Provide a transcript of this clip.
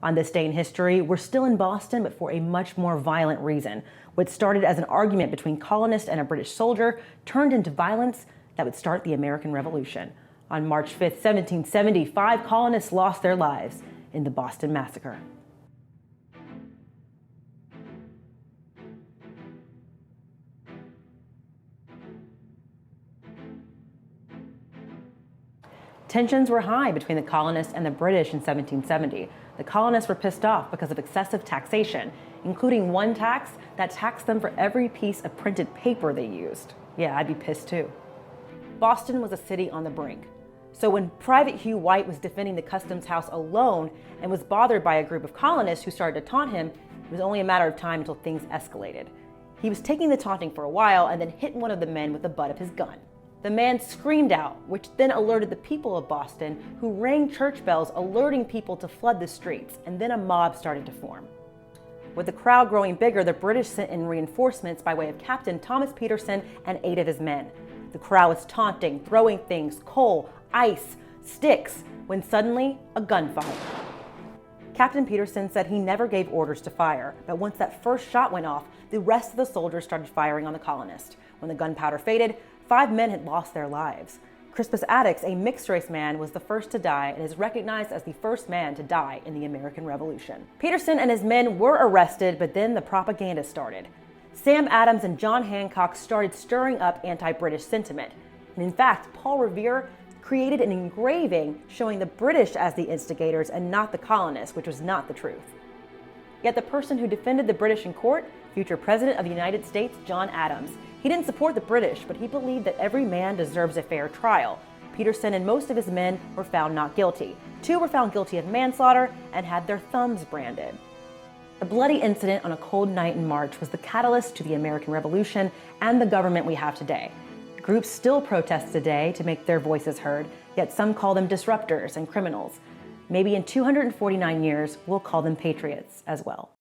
On this day in history, we're still in Boston, but for a much more violent reason. What started as an argument between colonists and a British soldier turned into violence that would start the American Revolution. On March 5th, 1770, 5 colonists lost their lives in the Boston Massacre. Tensions were high between the colonists and the British in 1770. The colonists were pissed off because of excessive taxation, including one tax that taxed them for every piece of printed paper they used. Yeah, I'd be pissed too. Boston was a city on the brink. So when Private Hugh White was defending the customs house alone and was bothered by a group of colonists who started to taunt him, it was only a matter of time until things escalated. He was taking the taunting for a while and then hit one of the men with the butt of his gun. The man screamed out, which then alerted the people of Boston, who rang church bells alerting people to flood the streets, and then a mob started to form. With the crowd growing bigger, the British sent in reinforcements by way of Captain Thomas Peterson and 8 of his men. The crowd was taunting, throwing things, coal, ice, sticks, when suddenly a gun fired. Captain Peterson said he never gave orders to fire, but once that first shot went off, the rest of the soldiers started firing on the colonists. When the gunpowder faded, 5 men had lost their lives. Crispus Attucks, a mixed-race man, was the first to die and is recognized as the first man to die in the American Revolution. Peterson and his men were arrested, but then the propaganda started. Sam Adams and John Hancock started stirring up anti-British sentiment. And in fact, Paul Revere created an engraving showing the British as the instigators and not the colonists, which was not the truth. Yet the person who defended the British in court, future President of the United States, John Adams, he didn't support the British, but he believed that every man deserves a fair trial. Peterson and most of his men were found not guilty. 2 were found guilty of manslaughter and had their thumbs branded. The bloody incident on a cold night in March was the catalyst to the American Revolution and the government we have today. Groups still protest today to make their voices heard, yet some call them disruptors and criminals. Maybe in 249 years, we'll call them patriots as well.